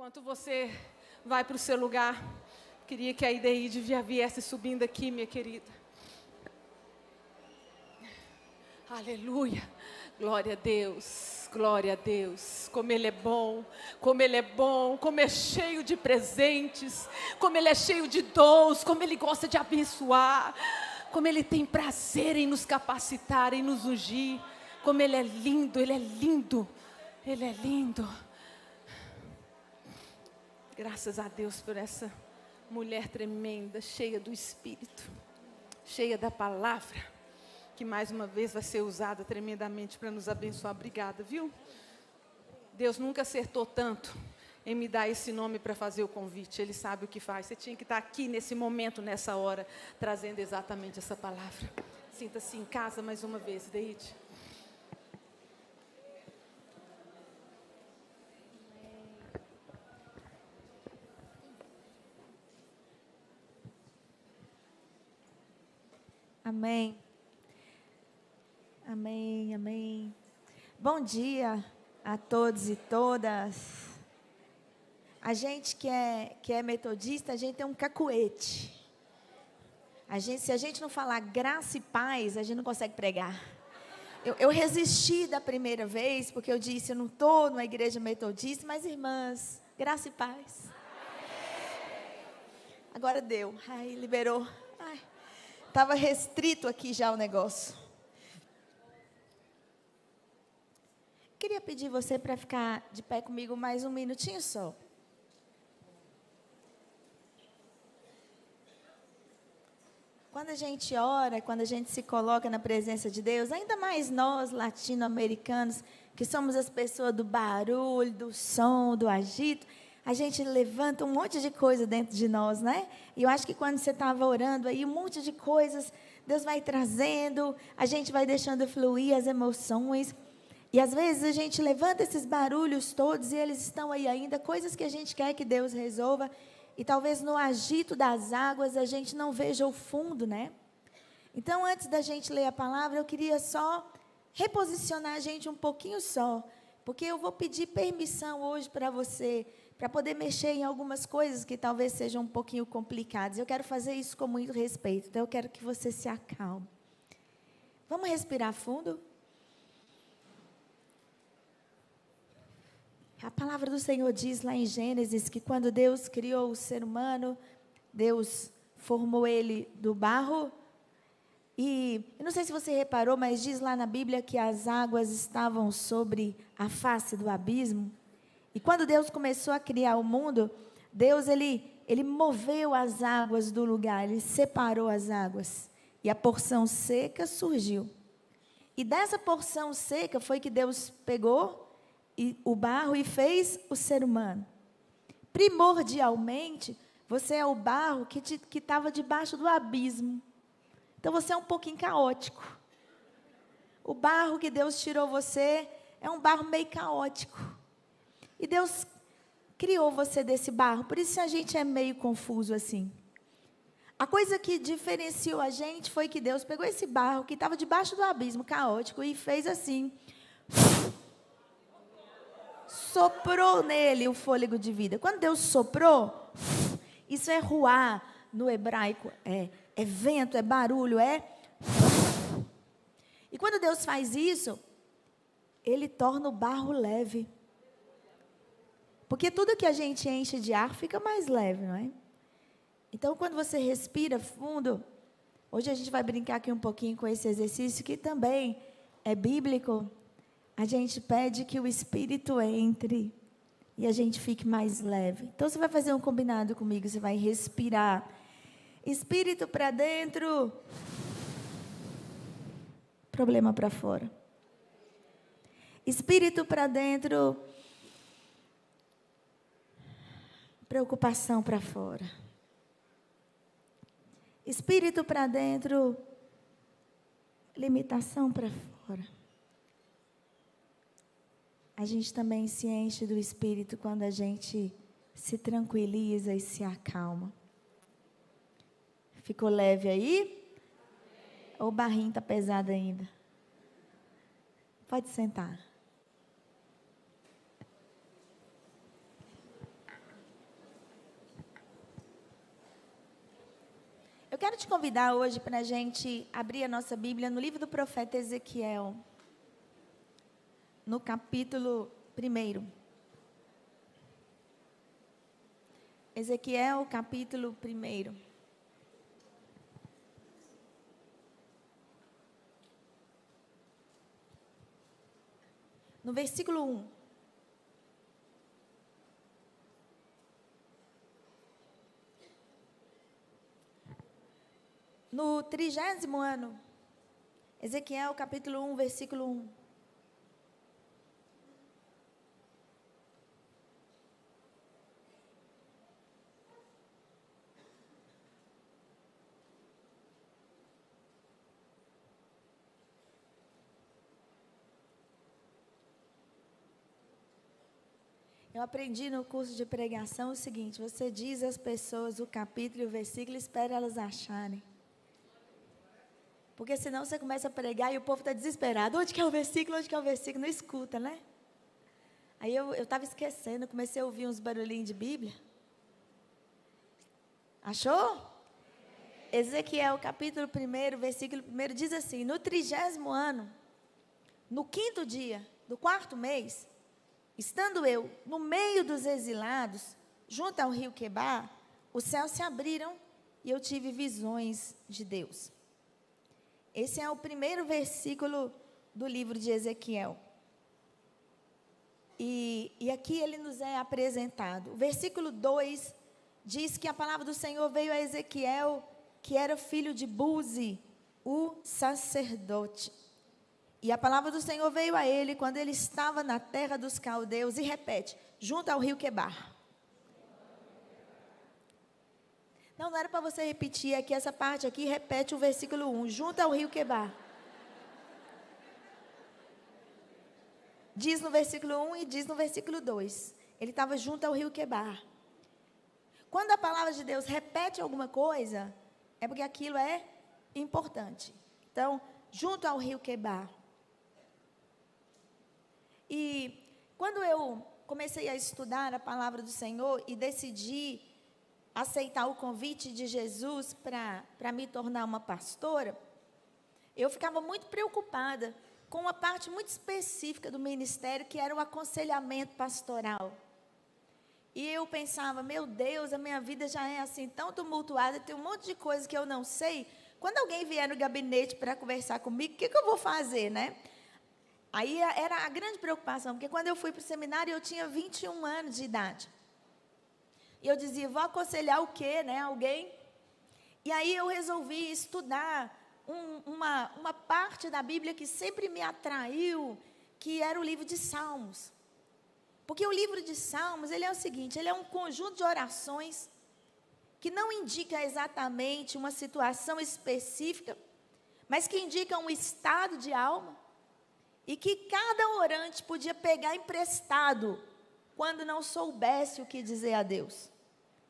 Enquanto você vai para o seu lugar, queria que a Ideide viesse subindo aqui, minha querida. Aleluia, glória a Deus, glória a Deus. Como Ele é bom, como Ele é bom, como é cheio de presentes, como Ele é cheio de dons, como Ele gosta de abençoar, como Ele tem prazer em nos capacitar, em nos ungir, como Ele é lindo, Ele é lindo, Ele é lindo. Graças a Deus por essa mulher tremenda, cheia do Espírito, cheia da palavra, que mais uma vez vai ser usada tremendamente para nos abençoar. Obrigada, viu? Deus nunca acertou tanto em me dar esse nome para fazer o convite. Ele sabe o que faz. Você tinha que estar aqui nesse momento, nessa hora, trazendo exatamente essa palavra. Sinta-se em casa mais uma vez, Deide. Amém. Amém, amém. Bom dia a todos e todas. A gente que é metodista, a gente tem um cacuete. Se a gente não falar graça e paz, a gente não consegue pregar. Eu resisti da primeira vez, porque eu disse, eu não estou numa igreja metodista, mas irmãs, graça e paz. Agora deu. Ai, liberou. Estava restrito aqui já o negócio. Queria pedir você para ficar de pé comigo mais um minutinho só. Quando a gente ora, quando a gente se coloca na presença de Deus, ainda mais nós latino-americanos, que somos as pessoas do barulho, do som, do agito, a gente levanta um monte de coisa dentro de nós, né? E eu acho que quando você estava orando aí, um monte de coisas, Deus vai trazendo, a gente vai deixando fluir as emoções. E às vezes a gente levanta esses barulhos todos e eles estão aí ainda, coisas que a gente quer que Deus resolva. E talvez no agito das águas a gente não veja o fundo, né? Então, antes da gente ler a palavra, eu queria só reposicionar a gente um pouquinho só. Porque eu vou pedir permissão hoje para você, para poder mexer em algumas coisas que talvez sejam um pouquinho complicadas. Eu quero fazer isso com muito respeito, então eu quero que você se acalme. Vamos respirar fundo? A palavra do Senhor diz lá em Gênesis que quando Deus criou o ser humano, Deus formou ele do barro. E eu não sei se você reparou, mas diz lá na Bíblia que as águas estavam sobre a face do abismo. E quando Deus começou a criar o mundo, Deus ele moveu as águas do lugar, Ele separou as águas. E a porção seca surgiu. E dessa porção seca foi que Deus pegou o barro e fez o ser humano. Primordialmente, você é o barro que estava debaixo do abismo. Então você é um pouquinho caótico. O barro que Deus tirou você é um barro meio caótico. E Deus criou você desse barro. Por isso a gente é meio confuso assim. A coisa que diferenciou a gente foi que Deus pegou esse barro que estava debaixo do abismo caótico e fez assim. Soprou nele o fôlego de vida. Quando Deus soprou, isso é ruá no hebraico. É vento, é barulho, E quando Deus faz isso, Ele torna o barro leve. Porque tudo que a gente enche de ar fica mais leve, não é? Então, quando você respira fundo, hoje a gente vai brincar aqui um pouquinho com esse exercício, que também é bíblico. A gente pede que o Espírito entre e a gente fique mais leve. Então, você vai fazer um combinado comigo, você vai respirar. Espírito para dentro, problema para fora. Espírito para dentro, preocupação para fora. Espírito para dentro, limitação para fora. A gente também se enche do Espírito quando a gente se tranquiliza e se acalma. Ficou leve aí? Ou o barrinho está pesado ainda? Pode sentar. quero te convidar hoje para a gente abrir a nossa Bíblia no livro do profeta Ezequiel, no capítulo 1. Ezequiel, capítulo 1. No versículo 1. No 30º ano, Ezequiel, capítulo 1, versículo 1. Eu aprendi no curso de pregação o seguinte: você diz às pessoas o capítulo e o versículo e espera elas acharem. Porque senão você começa a pregar e o povo está desesperado. Onde que é o versículo? Onde que é o versículo? Não escuta, né? Aí eu estava esquecendo, comecei a ouvir uns barulhinhos de Bíblia. Achou? Ezequiel, capítulo 1, versículo 1, diz assim: no 30º ano, no 5º dia do 4º mês, estando eu no meio dos exilados, junto ao rio Quebar, os céus se abriram e eu tive visões de Deus. Esse é o primeiro versículo do livro de Ezequiel. E aqui ele nos é apresentado. O versículo 2 diz que a palavra do Senhor veio a Ezequiel, que era filho de Buzi, o sacerdote. E a palavra do Senhor veio a ele quando ele estava na terra dos caldeus, e repete, junto ao rio Quebar. Não era para você repetir aqui, essa parte aqui, repete o versículo 1, junto ao rio Quebar. Diz no versículo 1 e diz no versículo 2. Ele estava junto ao rio Quebar. Quando a palavra de Deus repete alguma coisa, é porque aquilo é importante. Então, junto ao rio Quebar. E quando eu comecei a estudar a palavra do Senhor e decidi aceitar o convite de Jesus para me tornar uma pastora, eu ficava muito preocupada com uma parte muito específica do ministério, que era o aconselhamento pastoral. E eu pensava, meu Deus, a minha vida já é assim tão tumultuada, tem um monte de coisa que eu não sei. Quando alguém vier no gabinete para conversar comigo, o que eu vou fazer, né? Aí era a grande preocupação, porque quando eu fui para o seminário, eu tinha 21 anos de idade. E eu dizia, vou aconselhar o quê, né, alguém? E aí eu resolvi estudar uma parte da Bíblia que sempre me atraiu, que era o livro de Salmos. Porque o livro de Salmos, ele é o seguinte, ele é um conjunto de orações que não indica exatamente uma situação específica, mas que indica um estado de alma, e que cada orante podia pegar emprestado quando não soubesse o que dizer a Deus.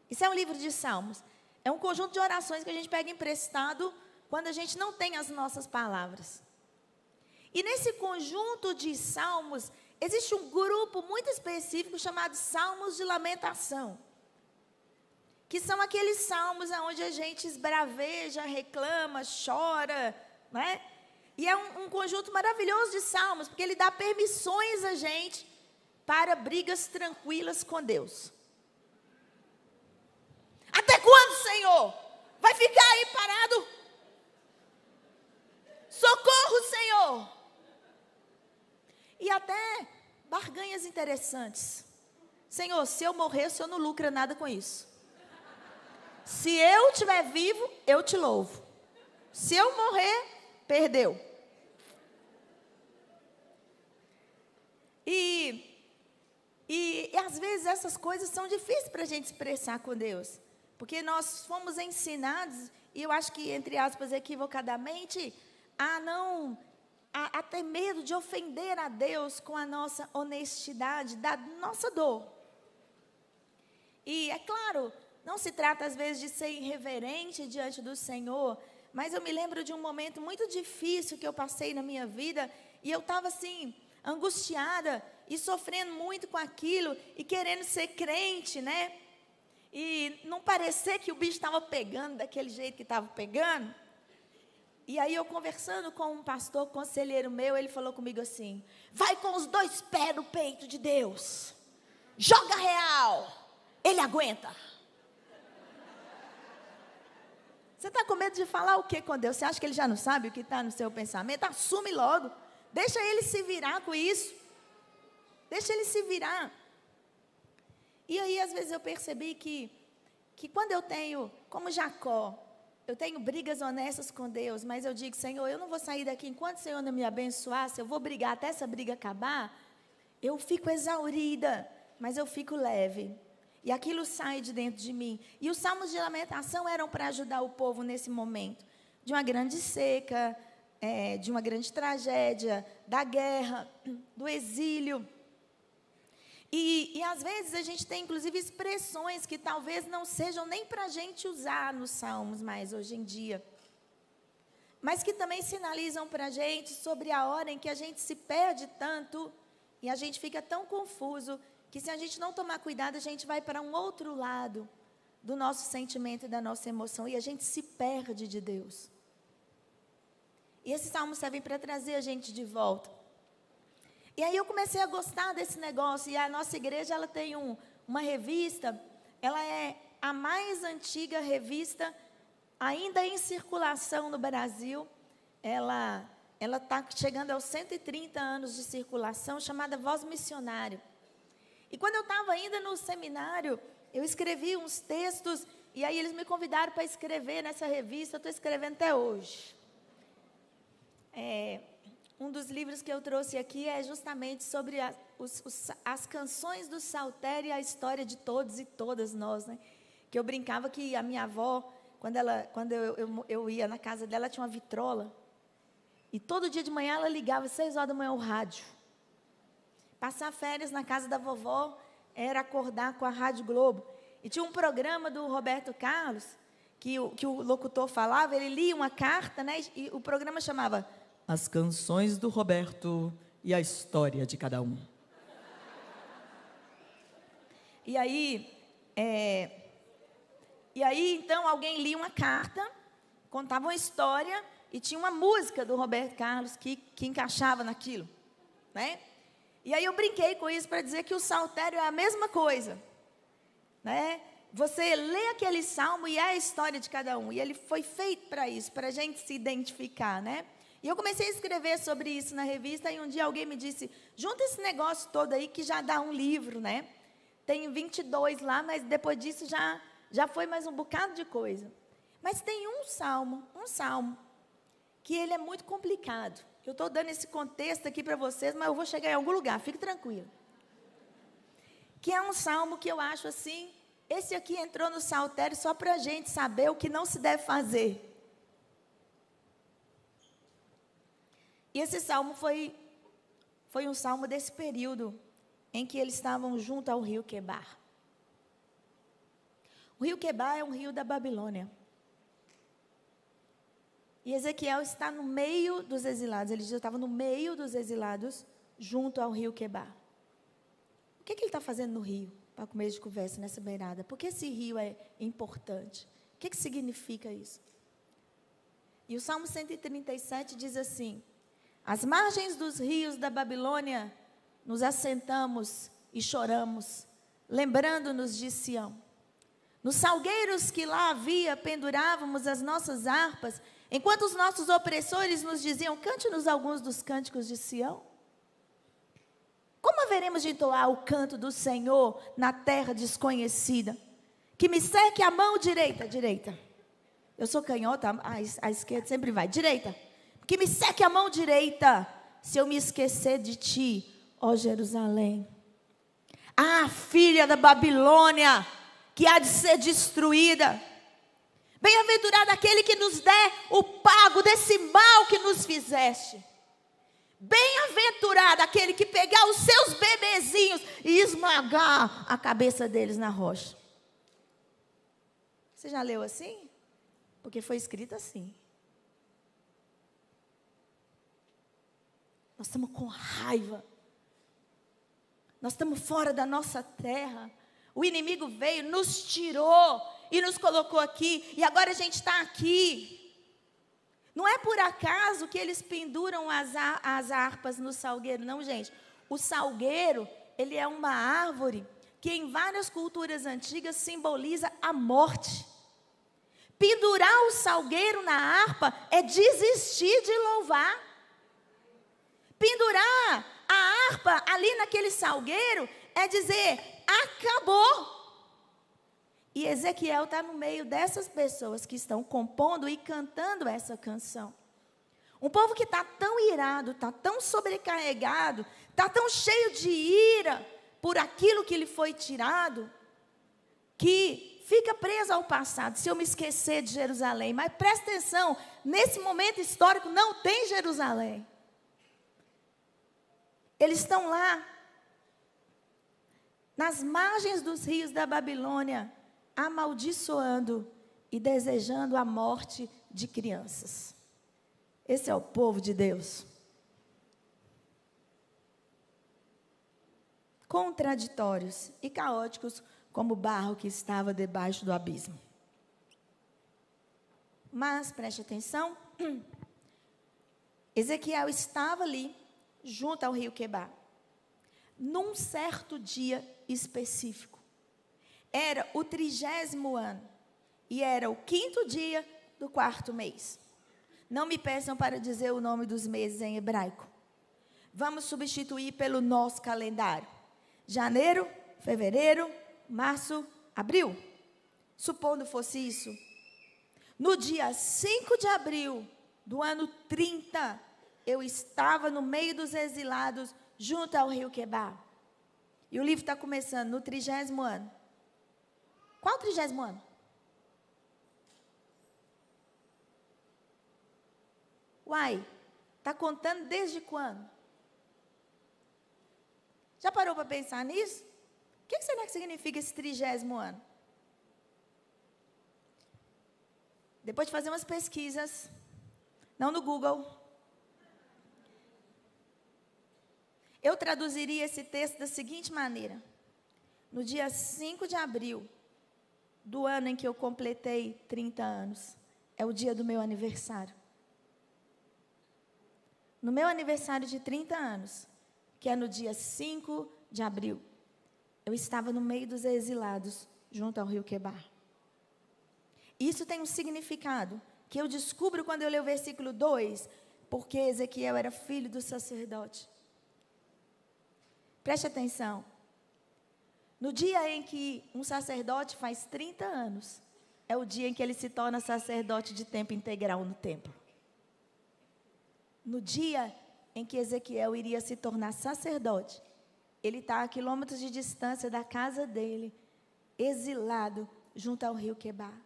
Isso é um livro de Salmos. É um conjunto de orações que a gente pega emprestado quando a gente não tem as nossas palavras. E nesse conjunto de salmos, existe um grupo muito específico chamado Salmos de Lamentação. Que são aqueles salmos onde a gente esbraveja, reclama, chora, né? E é um conjunto maravilhoso de salmos, porque ele dá permissões a gente para brigas tranquilas com Deus. Até quando, Senhor? Vai ficar aí parado? Socorro, Senhor! E até barganhas interessantes. Senhor, se eu morrer, o Senhor não lucra nada com isso. Se eu estiver vivo, eu te louvo. Se eu morrer, perdeu. E às vezes essas coisas são difíceis para a gente expressar com Deus. Porque nós fomos ensinados, e eu acho que, entre aspas, equivocadamente, a ter medo de ofender a Deus com a nossa honestidade, da nossa dor. E, é claro, não se trata, às vezes, de ser irreverente diante do Senhor, mas eu me lembro de um momento muito difícil que eu passei na minha vida, e eu estava, assim, angustiada e sofrendo muito com aquilo, e querendo ser crente, né? e não parecer que o bicho estava pegando daquele jeito que estava pegando. E aí eu conversando com um pastor, conselheiro meu, ele falou comigo assim: vai com os 2 pés no peito de Deus, joga real, ele aguenta. Você está com medo de falar o que com Deus? Você acha que ele já não sabe o que está no seu pensamento? Assume logo, deixa ele se virar com isso, deixa ele se virar. E aí às vezes eu percebi que quando eu tenho, como Jacó, eu tenho brigas honestas com Deus, mas eu digo: Senhor, eu não vou sair daqui enquanto o Senhor não me abençoar. Se eu vou brigar até essa briga acabar, eu fico exaurida, mas eu fico leve. E aquilo sai de dentro de mim. E os salmos de lamentação eram para ajudar o povo nesse momento de uma grande seca, de uma grande tragédia, da guerra, do exílio. E às vezes a gente tem inclusive expressões que talvez não sejam nem para a gente usar nos salmos mais hoje em dia, mas que também sinalizam para a gente sobre a hora em que a gente se perde tanto e a gente fica tão confuso que, se a gente não tomar cuidado, a gente vai para um outro lado do nosso sentimento e da nossa emoção e a gente se perde de Deus. E esses salmos servem para trazer a gente de volta. E aí eu comecei a gostar desse negócio. E a nossa igreja, ela tem uma revista. Ela é a mais antiga revista ainda em circulação no Brasil. Ela está chegando aos 130 anos de circulação, chamada Voz Missionário. E quando eu estava ainda no seminário, eu escrevi uns textos. E aí eles me convidaram para escrever nessa revista. Eu estou escrevendo até hoje. Um dos livros que eu trouxe aqui é justamente sobre as canções do saltério e a história de todos e todas nós, né? Que eu brincava que a minha avó, quando eu ia na casa dela, ela tinha uma vitrola. E todo dia de manhã ela ligava, 6 horas da manhã, o rádio. Passar férias na casa da vovó era acordar com a Rádio Globo. E tinha um programa do Roberto Carlos, que o locutor falava, ele lia uma carta, né? E o programa chamava As Canções do Roberto e a História de Cada Um. E aí, então, alguém lia uma carta, contava uma história e tinha uma música do Roberto Carlos que encaixava naquilo, né? E aí eu brinquei com isso para dizer que o saltério é a mesma coisa, né? Você lê aquele salmo e é a história de cada um. E ele foi feito para isso, para a gente se identificar, né? E eu comecei a escrever sobre isso na revista, e um dia alguém me disse: junta esse negócio todo aí que já dá um livro, né? Tem 22 lá, mas depois disso já foi mais um bocado de coisa. Mas tem um salmo, que ele é muito complicado. Eu estou dando esse contexto aqui para vocês, mas eu vou chegar em algum lugar, fique tranquilo. Que é um salmo que eu acho assim, esse aqui entrou no saltério só para a gente saber o que não se deve fazer. E esse salmo foi um salmo desse período em que eles estavam junto ao rio Quebar. O rio Quebar é um rio da Babilônia. E Ezequiel está no meio dos exilados. Ele já estava no meio dos exilados, junto ao rio Quebar. O que ele está fazendo no rio? Para começo de conversa nessa beirada. Por que esse rio é importante? O que significa isso? E o Salmo 137 diz assim: às margens dos rios da Babilônia, nos assentamos e choramos, lembrando-nos de Sião. Nos salgueiros que lá havia, pendurávamos as nossas harpas, enquanto os nossos opressores nos diziam: cante-nos alguns dos cânticos de Sião. Como haveremos de entoar o canto do Senhor na terra desconhecida? Que me seque a mão direita. Eu sou canhota, a esquerda sempre vai. Direita. Que me seque a mão direita, se eu me esquecer de ti, ó Jerusalém. Ah, filha da Babilônia, que há de ser destruída. Bem-aventurado aquele que nos der o pago desse mal que nos fizeste. Bem-aventurado aquele que pegar os seus bebezinhos e esmagar a cabeça deles na rocha. Você já leu assim? Porque foi escrito assim. Nós estamos com raiva. Nós estamos fora da nossa terra. O inimigo veio, nos tirou e nos colocou aqui. E agora a gente está aqui. Não é por acaso que eles penduram as harpas no salgueiro, não, gente. O salgueiro, ele é uma árvore que em várias culturas antigas simboliza a morte. Pendurar o salgueiro na harpa é desistir de louvar. Pendurar a harpa ali naquele salgueiro é dizer, acabou. E Ezequiel está no meio dessas pessoas que estão compondo e cantando essa canção. Um povo que está tão irado, está tão sobrecarregado, está tão cheio de ira por aquilo que lhe foi tirado, que fica preso ao passado. Se eu me esquecer de Jerusalém, mas presta atenção, nesse momento histórico não tem Jerusalém. Eles estão lá, nas margens dos rios da Babilônia, amaldiçoando e desejando a morte de crianças. Esse é o povo de Deus. Contraditórios e caóticos, como o barro que estava debaixo do abismo. Mas, preste atenção, Ezequiel estava ali, junto ao rio Quebar, num certo dia específico. Era o 30º ano, e era o 5º dia do 4º mês. Não me peçam para dizer o nome dos meses em hebraico. Vamos substituir pelo nosso calendário. Janeiro, fevereiro, março, abril. Supondo fosse isso. No dia 5 de abril do ano 30, eu estava no meio dos exilados, junto ao rio Quebar. E o livro está começando no 30º ano. Qual 30º ano? Uai, está contando desde quando? Já parou para pensar nisso? O que será que significa esse 30º ano? Depois de fazer umas pesquisas, não no Google, eu traduziria esse texto da seguinte maneira. No dia 5 de abril do ano em que eu completei 30 anos, é o dia do meu aniversário. No meu aniversário de 30 anos, que é no dia 5 de abril, eu estava no meio dos exilados, junto ao rio Quebar. Isso tem um significado, que eu descubro quando eu leio o versículo 2, porque Ezequiel era filho do sacerdote. Preste atenção. No dia em que um sacerdote faz 30 anos, é o dia em que ele se torna sacerdote de tempo integral no templo. No dia em que Ezequiel iria se tornar sacerdote, ele está a quilômetros de distância da casa dele, exilado, junto ao rio Quebar.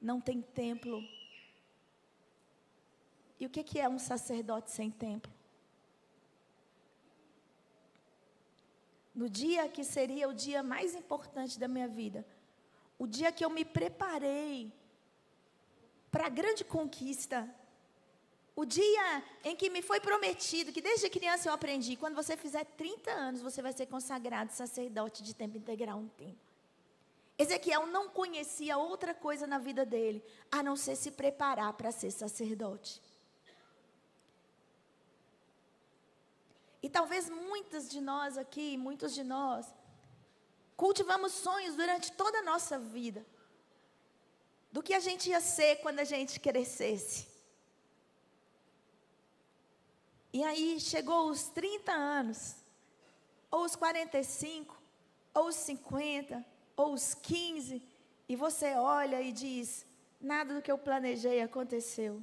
Não tem templo. E o que é um sacerdote sem templo? No dia que seria o dia mais importante da minha vida, o dia que eu me preparei para a grande conquista, o dia em que me foi prometido, que desde criança eu aprendi, quando você fizer 30 anos, você vai ser consagrado sacerdote de tempo integral no templo. Ezequiel não conhecia outra coisa na vida dele, a não ser se preparar para ser sacerdote. E talvez muitos de nós, cultivamos sonhos durante toda a nossa vida, do que a gente ia ser quando a gente crescesse. E aí chegou os 30 anos, ou os 45, ou os 50, ou os 15, e você olha e diz, nada do que eu planejei aconteceu.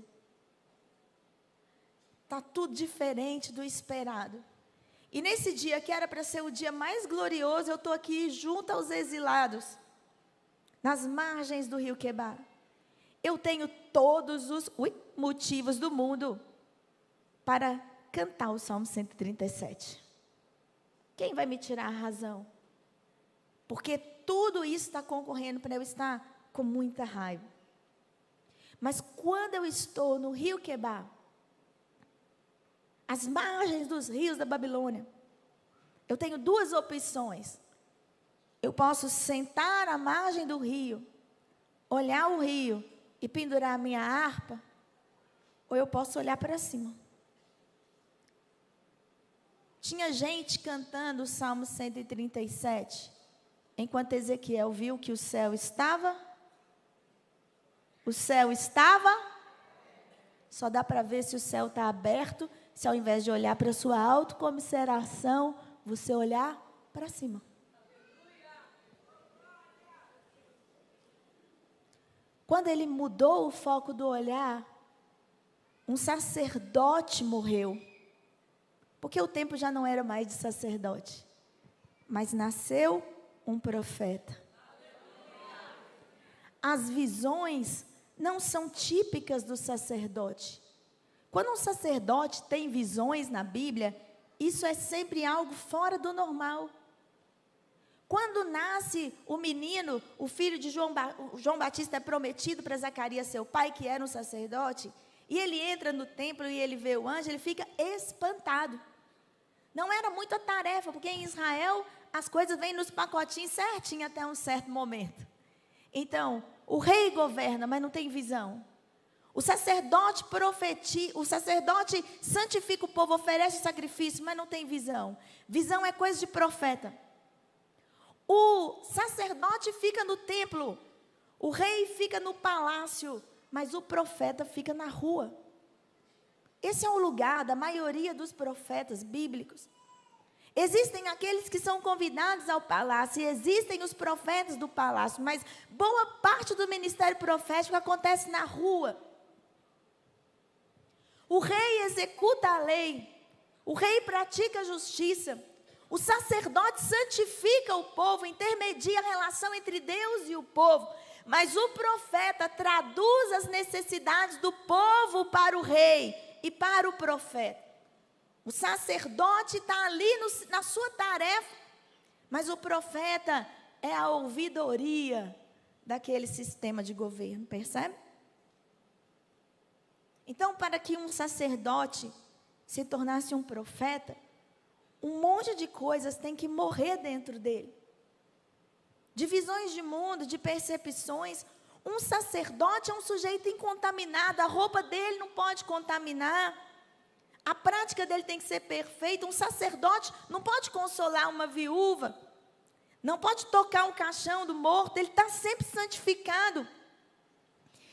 Está tudo diferente do esperado. E nesse dia, que era para ser o dia mais glorioso, eu estou aqui junto aos exilados, nas margens do rio Quebar. Eu tenho todos os motivos do mundo para cantar o Salmo 137. Quem vai me tirar a razão? Porque tudo isso está concorrendo para eu estar com muita raiva. Mas quando eu estou no rio Quebar, às margens dos rios da Babilônia, eu tenho duas opções. Eu posso sentar à margem do rio, olhar o rio e pendurar a minha harpa, ou eu posso olhar para cima. Tinha gente cantando o Salmo 137, enquanto Ezequiel viu que o céu estava, só dá para ver se o céu está aberto, se ao invés de olhar para a sua autocomiseração, você olhar para cima. Quando ele mudou o foco do olhar, um sacerdote morreu. Porque o tempo já não era mais de sacerdote. Mas nasceu um profeta. As visões não são típicas do sacerdote. Quando um sacerdote tem visões na Bíblia, isso é sempre algo fora do normal. Quando nasce o menino, o filho de João Batista é prometido para Zacarias, seu pai, que era um sacerdote, e ele entra no templo e ele vê o anjo, ele fica espantado. Não era muita tarefa, porque em Israel as coisas vêm nos pacotinhos certinho até um certo momento. Então, o rei governa, mas não tem visão. O sacerdote santifica o povo, oferece sacrifício, mas não tem visão. Visão é coisa de profeta. O sacerdote fica no templo, o rei fica no palácio, mas o profeta fica na rua. Esse é o lugar da maioria dos profetas bíblicos. Existem aqueles que são convidados ao palácio, e existem os profetas do palácio, mas boa parte do ministério profético acontece na rua. O rei executa a lei, o rei pratica a justiça, o sacerdote santifica o povo, intermedia a relação entre Deus e o povo, mas o profeta traduz as necessidades do povo para o rei e para o profeta. O sacerdote está ali na sua tarefa, mas o profeta é a ouvidoria daquele sistema de governo, percebe? Então, para que um sacerdote se tornasse um profeta, um monte de coisas tem que morrer dentro dele. De visões de mundo, de percepções. Um sacerdote é um sujeito incontaminado, a roupa dele não pode contaminar. A prática dele tem que ser perfeita. Um sacerdote não pode consolar uma viúva, não pode tocar o caixão do morto, ele está sempre santificado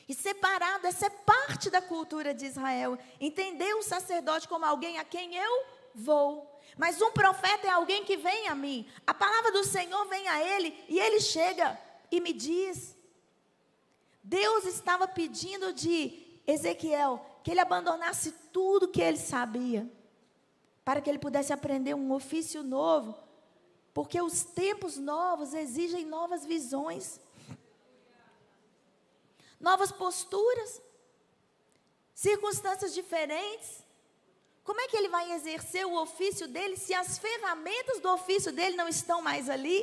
e separado. Essa é parte da cultura de Israel. Entender o sacerdote como alguém a quem eu vou. Mas um profeta é alguém que vem a mim. A palavra do Senhor vem a ele e ele chega e me diz. Deus estava pedindo de Ezequiel que ele abandonasse tudo que ele sabia, para que ele pudesse aprender um ofício novo, porque os tempos novos exigem novas visões, novas posturas, circunstâncias diferentes. Como é que ele vai exercer o ofício dele se as ferramentas do ofício dele não estão mais ali?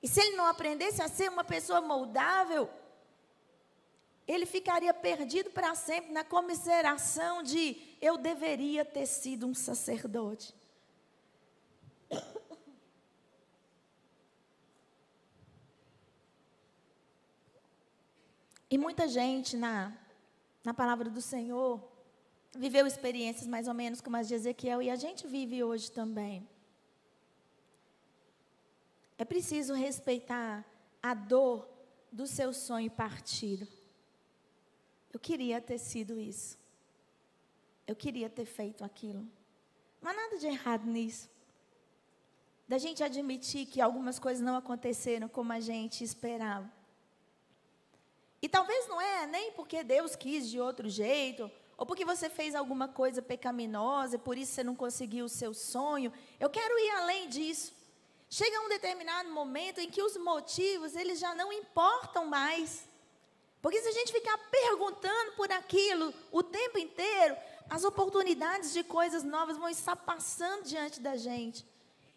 E se ele não aprendesse a ser uma pessoa moldável, ele ficaria perdido para sempre na comiseração de eu deveria ter sido um sacerdote. E muita gente na palavra do Senhor viveu experiências mais ou menos como as de Ezequiel, e a gente vive hoje também. É preciso respeitar a dor do seu sonho partido. Eu queria ter sido isso. Eu queria ter feito aquilo. Não há nada de errado nisso. Da gente admitir que algumas coisas não aconteceram como a gente esperava. E talvez não é nem porque Deus quis de outro jeito, ou porque você fez alguma coisa pecaminosa, e por isso você não conseguiu o seu sonho. Eu quero ir além disso. Chega um determinado momento em que os motivos, eles já não importam mais. Porque se a gente ficar perguntando por aquilo o tempo inteiro, as oportunidades de coisas novas vão estar passando diante da gente.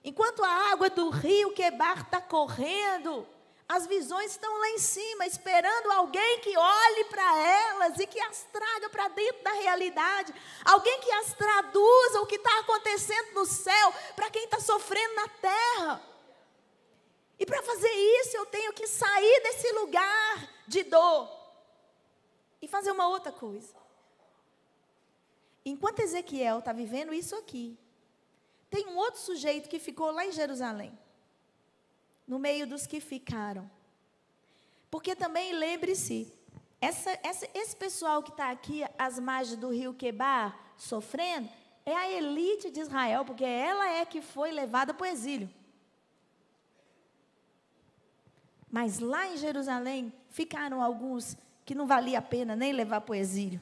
Enquanto a água do rio Quebar está correndo, as visões estão lá em cima, esperando alguém que olhe para elas e que as traga para dentro da realidade. Alguém que as traduza o que está acontecendo no céu para quem está sofrendo na terra. E para fazer isso, eu tenho que sair desse lugar de dor e fazer uma outra coisa. Enquanto Ezequiel está vivendo isso aqui, tem um outro sujeito que ficou lá em Jerusalém, no meio dos que ficaram. Porque também, lembre-se, esse pessoal que está aqui às margens do rio Quebar, sofrendo, é a elite de Israel, porque ela é que foi levada para o exílio. Mas lá em Jerusalém, ficaram alguns que não valia a pena nem levar para o exílio.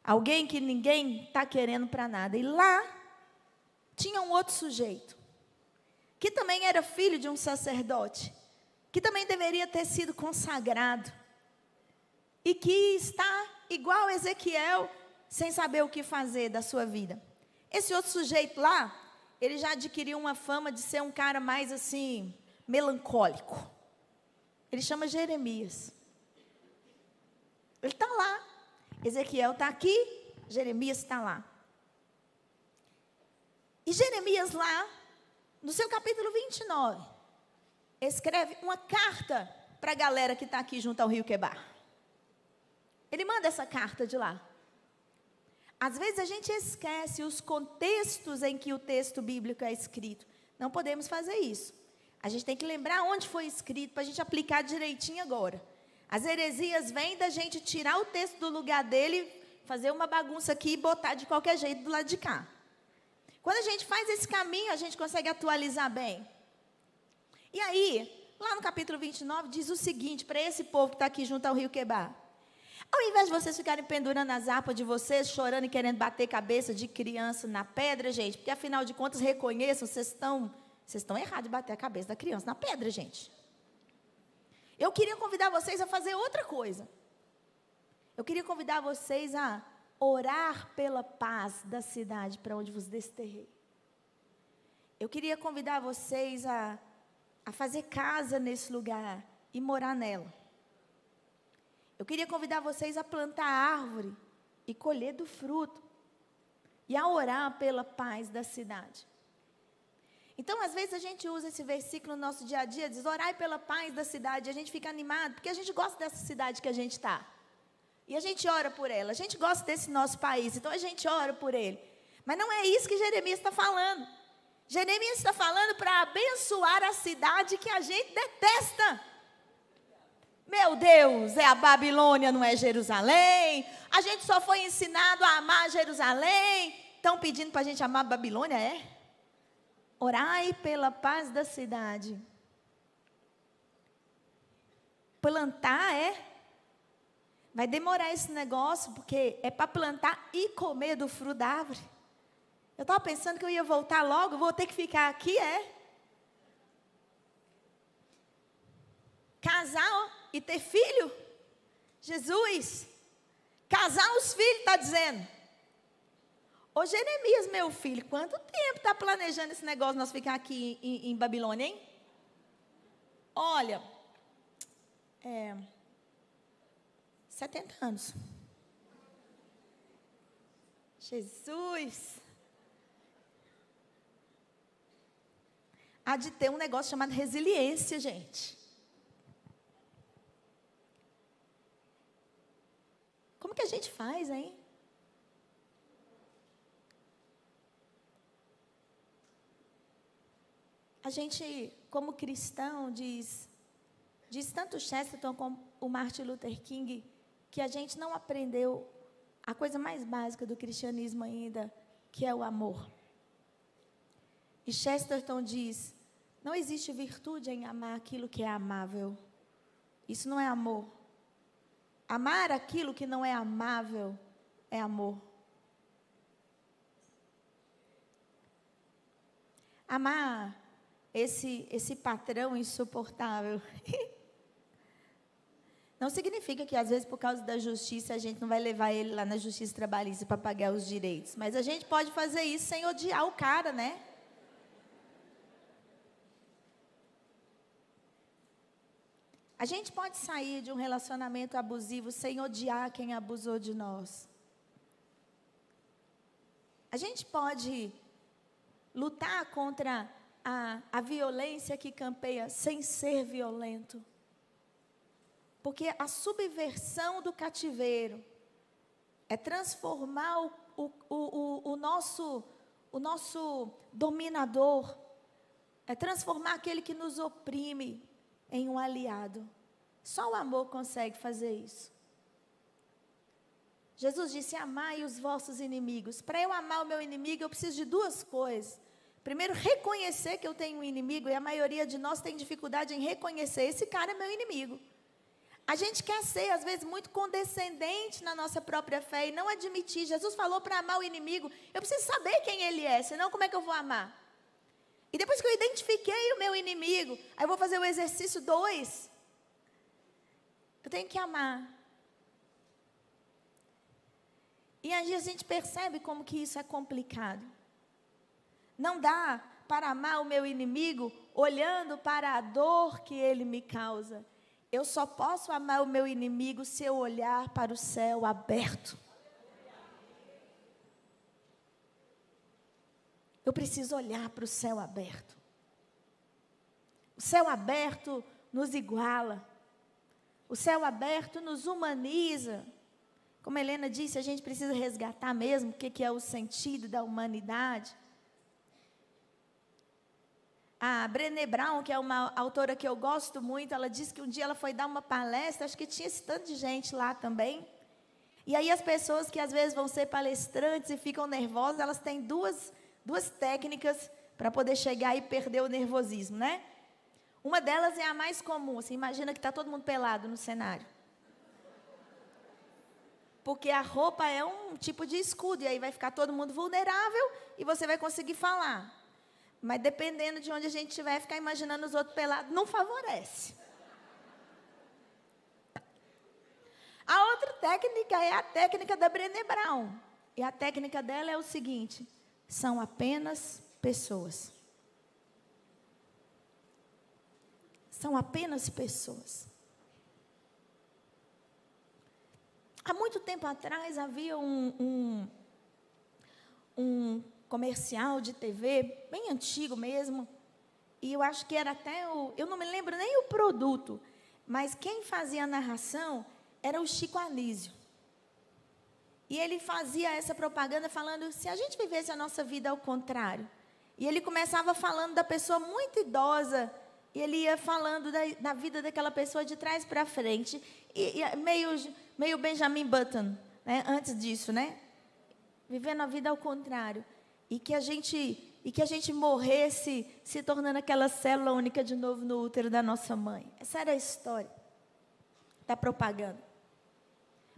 Alguém que ninguém está querendo para nada. E lá, tinha um outro sujeito, que também era filho de um sacerdote, que também deveria ter sido consagrado, e que está igual a Ezequiel, sem saber o que fazer da sua vida. Esse outro sujeito lá, ele já adquiriu uma fama de ser um cara mais assim, melancólico. Ele chama Jeremias. Ele está lá. Ezequiel está aqui, Jeremias está lá. E Jeremias lá, no seu capítulo 29, escreve uma carta para a galera que está aqui junto ao rio Quebar. Ele manda essa carta de lá. Às vezes a gente esquece os contextos em que o texto bíblico é escrito. Não podemos fazer isso. A gente tem que lembrar onde foi escrito para a gente aplicar direitinho agora. As heresias vêm da gente tirar o texto do lugar dele, fazer uma bagunça aqui e botar de qualquer jeito do lado de cá. Quando a gente faz esse caminho, a gente consegue atualizar bem. E aí, lá no capítulo 29, diz o seguinte, para esse povo que está aqui junto ao rio Quebar. Ao invés de vocês ficarem pendurando as harpas de vocês, chorando e querendo bater cabeça de criança na pedra, gente, porque afinal de contas, reconheçam, vocês estão errados de bater a cabeça da criança na pedra, gente. Eu queria convidar vocês a fazer outra coisa. Eu queria convidar vocês a orar pela paz da cidade para onde vos desterrei. Eu queria convidar vocês a fazer casa nesse lugar e morar nela. Eu queria convidar vocês a plantar árvore e colher do fruto. E a orar pela paz da cidade. Então, às vezes, a gente usa esse versículo no nosso dia a dia, diz, orai pela paz da cidade, e a gente fica animado, porque a gente gosta dessa cidade que a gente está. E a gente ora por ela, a gente gosta desse nosso país, então a gente ora por ele. Mas não é isso que Jeremias está falando. Jeremias está falando para abençoar a cidade que a gente detesta. Meu Deus, é a Babilônia, não é Jerusalém. A gente só foi ensinado a amar Jerusalém. Estão pedindo para a gente amar a Babilônia, é? Orai pela paz da cidade. Plantar, é? Vai demorar esse negócio, porque é para plantar e comer do fruto da árvore. Eu estava pensando que eu ia voltar logo, vou ter que ficar aqui, é? Casar, ó, e ter filho? Jesus, casar os filhos, está dizendo. Ô Jeremias, meu filho, quanto tempo está planejando esse negócio de nós ficar aqui em Babilônia, hein? Olha, 70 anos. Jesus. Há de ter um negócio chamado resiliência, gente. Como que a gente faz, hein? A gente, como cristão, diz tanto Chesterton como o Martin Luther King, que a gente não aprendeu a coisa mais básica do cristianismo ainda, que é o amor. E Chesterton diz, não existe virtude em amar aquilo que é amável. Isso não é amor. Amar aquilo que não é amável é amor. Amar esse patrão insuportável não significa que às vezes por causa da justiça a gente não vai levar ele lá na justiça trabalhista para pagar os direitos, mas a gente pode fazer isso sem odiar o cara, né? A gente pode sair de um relacionamento abusivo sem odiar quem abusou de nós. A gente pode lutar contra a violência que campeia sem ser violento. Porque a subversão do cativeiro é transformar o nosso dominador, é transformar aquele que nos oprime em um aliado. Só o amor consegue fazer isso. Jesus disse: amai os vossos inimigos. Para eu amar o meu inimigo, eu preciso de duas coisas. Primeiro, reconhecer que eu tenho um inimigo, e a maioria de nós tem dificuldade em reconhecer: esse cara é meu inimigo. A gente quer ser, às vezes, muito condescendente na nossa própria fé e não admitir. Jesus falou para amar o inimigo. Eu preciso saber quem ele é, senão como é que eu vou amar? E depois que eu identifiquei o meu inimigo, aí eu vou fazer o exercício 2. Eu tenho que amar. E aí a gente percebe como que isso é complicado. Não dá para amar o meu inimigo olhando para a dor que ele me causa. Eu só posso amar o meu inimigo se eu olhar para o céu aberto. Eu preciso olhar para o céu aberto. O céu aberto nos iguala. O céu aberto nos humaniza. Como a Helena disse, a gente precisa resgatar mesmo o que é o sentido da humanidade. A Brené Brown, que é uma autora que eu gosto muito, ela disse que um dia ela foi dar uma palestra, acho que tinha esse tanto de gente lá também. E aí as pessoas que às vezes vão ser palestrantes e ficam nervosas, elas têm duas técnicas para poder chegar e perder o nervosismo, né? Uma delas é a mais comum. Você imagina que está todo mundo pelado no cenário. Porque a roupa é um tipo de escudo, e aí vai ficar todo mundo vulnerável e você vai conseguir falar. Mas dependendo de onde a gente estiver, ficar imaginando os outros pelados não favorece. A outra técnica é a técnica da Brené Brown. E a técnica dela é o seguinte: são apenas pessoas. São apenas pessoas. Há muito tempo atrás havia um comercial de TV, bem antigo mesmo, e eu acho que era até eu não me lembro nem o produto, mas quem fazia a narração era o Chico Anísio. E ele fazia essa propaganda falando: se a gente vivesse a nossa vida ao contrário. E ele começava falando da pessoa muito idosa, e ele ia falando da vida daquela pessoa de trás para frente, e meio Benjamin Button, né, antes disso, né? Vivendo a vida ao contrário. E que a gente morresse se tornando aquela célula única de novo no útero da nossa mãe. Essa era a história da propaganda.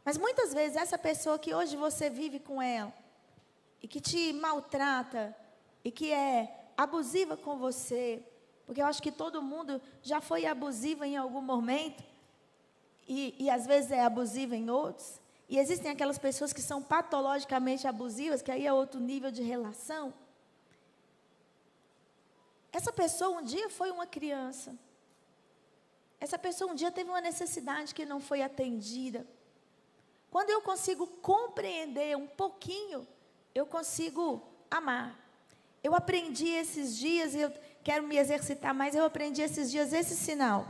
Mas muitas vezes essa pessoa que hoje você vive com ela, e que te maltrata, e que é abusiva com você, porque eu acho que todo mundo já foi abusivo em algum momento, e às vezes é abusivo em outros. E existem aquelas pessoas que são patologicamente abusivas, que aí é outro nível de relação. Essa pessoa um dia foi uma criança. Essa pessoa um dia teve uma necessidade que não foi atendida. Quando eu consigo compreender um pouquinho, eu consigo amar. Eu aprendi esses dias, e eu quero me exercitar mais, eu aprendi esses dias esse sinal.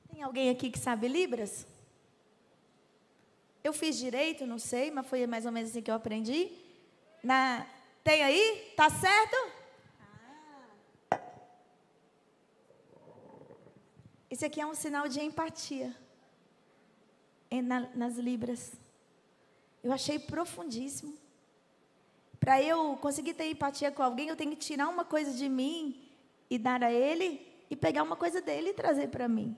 Tem alguém aqui que sabe Libras? Eu fiz direito, não sei, mas foi mais ou menos assim que eu aprendi. Tem aí? Tá certo? Esse aqui é um sinal de empatia nas Libras. Eu achei profundíssimo. Para eu conseguir ter empatia com alguém, eu tenho que tirar uma coisa de mim e dar a ele, e pegar uma coisa dele e trazer para mim.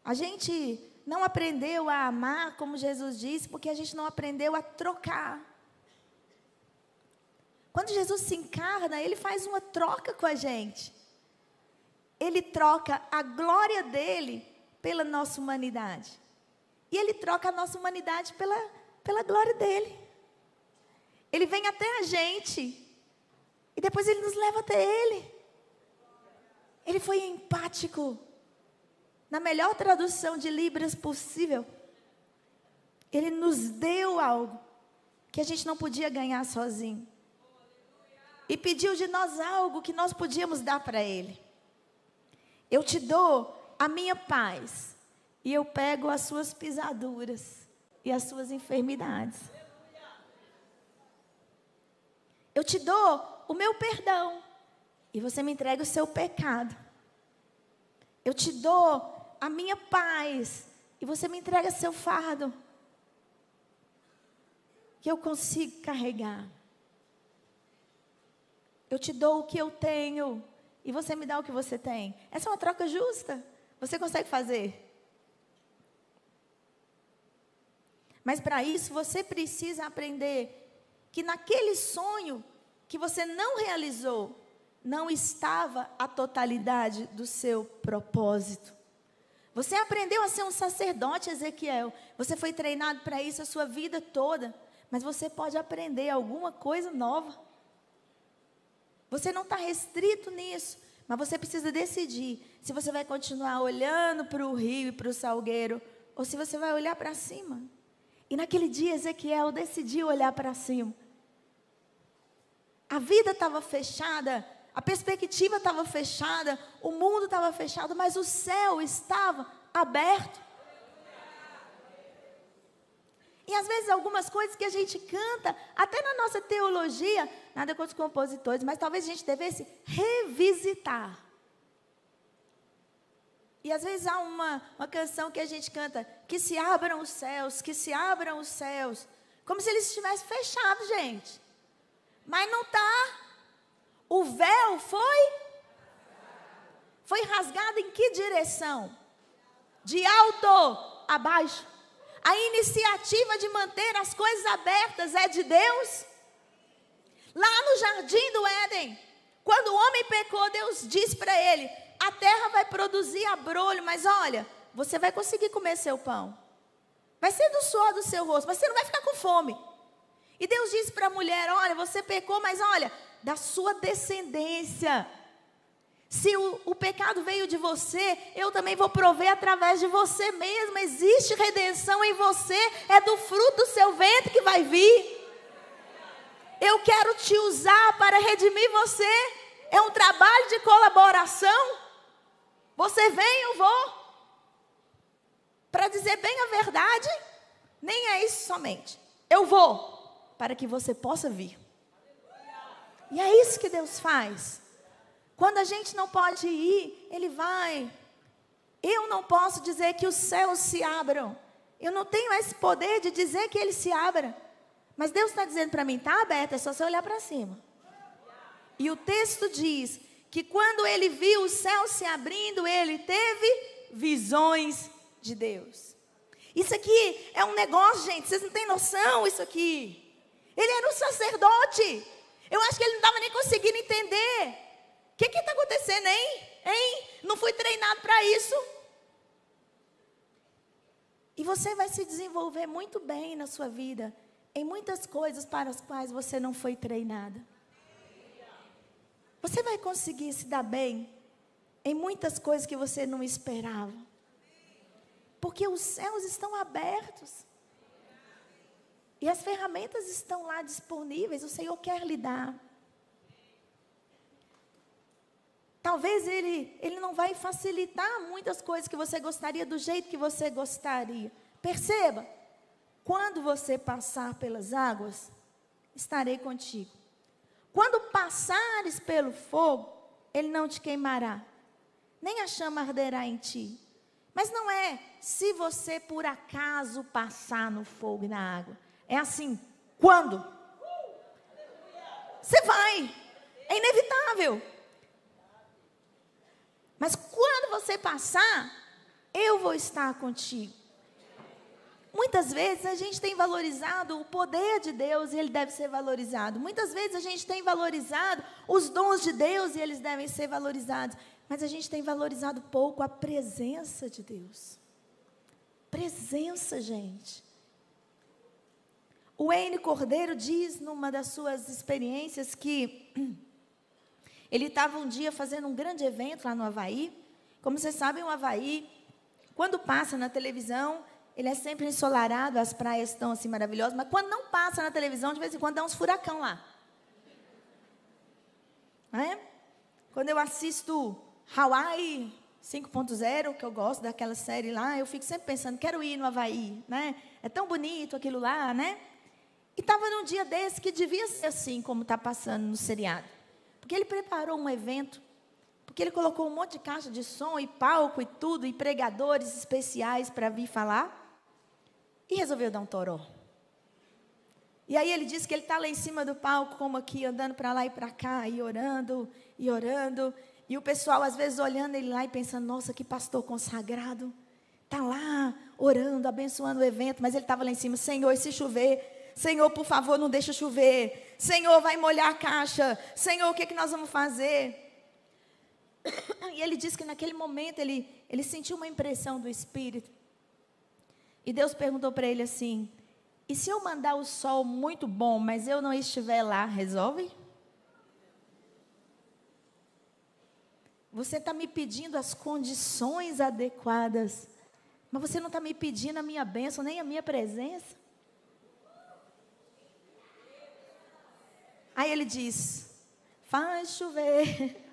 A gente não aprendeu a amar, como Jesus disse, porque a gente não aprendeu a trocar. Quando Jesus se encarna, ele faz uma troca com a gente. Ele troca a glória dele pela nossa humanidade. E ele troca a nossa humanidade pela glória dele. Ele vem até a gente. E depois ele nos leva até ele. Ele foi empático. na melhor tradução de Libras possível, Ele nos deu algo que a gente não podia ganhar sozinho. E pediu de nós algo que nós podíamos dar para Ele. Eu te dou a minha paz, e eu pego as suas pisaduras e as suas enfermidades. Eu te dou o meu perdão, e você me entrega o seu pecado. Eu te dou a minha paz, e você me entrega seu fardo, que eu consigo carregar. Eu te dou o que eu tenho, e você me dá o que você tem. Essa é uma troca justa. Você consegue fazer? Mas para isso você precisa aprender que naquele sonho que você não realizou, não estava a totalidade do seu propósito. Você aprendeu a ser um sacerdote, Ezequiel. Você foi treinado para isso a sua vida toda. Mas você pode aprender alguma coisa nova. Você não está restrito nisso. Mas você precisa decidir se você vai continuar olhando para o rio e para o salgueiro, ou se você vai olhar para cima. E naquele dia, Ezequiel decidiu olhar para cima. A vida estava fechada, a perspectiva estava fechada, o mundo estava fechado, mas o céu estava aberto. E às vezes algumas coisas que a gente canta, até na nossa teologia, nada contra os compositores, mas talvez a gente devesse revisitar. E às vezes há uma canção que a gente canta, que se abram os céus, que se abram os céus, como se eles estivessem fechados, gente. Mas não está. O véu foi rasgado em que direção? De alto a baixo. A iniciativa de manter as coisas abertas é de Deus. Lá no jardim do Éden, quando o homem pecou, Deus disse para ele: a terra vai produzir abrolho, mas olha, você vai conseguir comer seu pão. Vai ser do suor do seu rosto, mas você não vai ficar com fome. E Deus disse para a mulher: olha, você pecou, mas olha, da sua descendência. Se o pecado veio de você, eu também vou prover através de você mesmo. Existe redenção em você, é do fruto do seu ventre que vai vir. Eu quero te usar para redimir você. É um trabalho de colaboração. Você vem, eu vou. Para dizer bem a verdade, nem é isso somente. Eu vou, para que você possa vir. E é isso que Deus faz. Quando a gente não pode ir, Ele vai. Eu não posso dizer que os céus se abram. Eu não tenho esse poder de dizer que Ele se abra. Mas Deus está dizendo para mim, está aberto, é só você olhar para cima. E o texto diz que quando ele viu o céu se abrindo, ele teve visões de Deus. Isso aqui é um negócio, gente, vocês não têm noção isso aqui. Ele era um sacerdote. Eu acho que ele não estava nem conseguindo entender. O que está acontecendo, hein? Não fui treinado para isso. E você vai se desenvolver muito bem na sua vida, em muitas coisas para as quais você não foi treinada. Você vai conseguir se dar bem em muitas coisas que você não esperava. Porque os céus estão abertos. E as ferramentas estão lá disponíveis, o Senhor quer lhe dar. Talvez ele não vai facilitar muitas coisas que você gostaria do jeito que você gostaria. Perceba, quando você passar pelas águas, estarei contigo. Quando passares pelo fogo, ele não te queimará, nem a chama arderá em ti. Mas não é se você por acaso passar no fogo e na água. É assim, quando? Você vai, é inevitável. Mas quando você passar, eu vou estar contigo. Muitas vezes a gente tem valorizado o poder de Deus e ele deve ser valorizado. Muitas vezes a gente tem valorizado os dons de Deus e eles devem ser valorizados. Mas a gente tem valorizado pouco a presença de Deus. Presença, gente. O Wayne Cordeiro diz numa das suas experiências que ele estava um dia fazendo um grande evento lá no Havaí. Como vocês sabem, o Havaí Quando passa na televisão, ele é sempre ensolarado, as praias estão assim maravilhosas, mas quando não passa na televisão, de vez em quando dá uns furacão lá. Não é? Quando eu assisto Hawaii 5.0, que eu gosto daquela série lá, eu fico sempre pensando, quero ir no Havaí, né? É tão bonito aquilo lá, né? E estava num dia desse que devia ser assim, como está passando no seriado. Porque ele preparou um evento, porque ele colocou um monte de caixa de som e palco e tudo, e pregadores especiais para vir falar, e resolveu dar um toró. E aí ele disse que ele está lá em cima do palco, como aqui, andando para lá e para cá, e orando, e orando. E o pessoal, às vezes, olhando ele lá e pensando, nossa, que pastor consagrado. Está lá, orando, abençoando o evento, mas ele estava lá em cima, Senhor, e se chover? Senhor, por favor, não deixa chover. Senhor, vai molhar a caixa. Senhor, o que nós vamos fazer? E ele disse que naquele momento ele sentiu uma impressão do Espírito. E Deus perguntou para ele assim, e se eu mandar o sol muito bom, mas eu não estiver lá, resolve? Você está me pedindo as condições adequadas, mas você não está me pedindo a minha bênção, nem a minha presença. Aí ele diz, faz chover.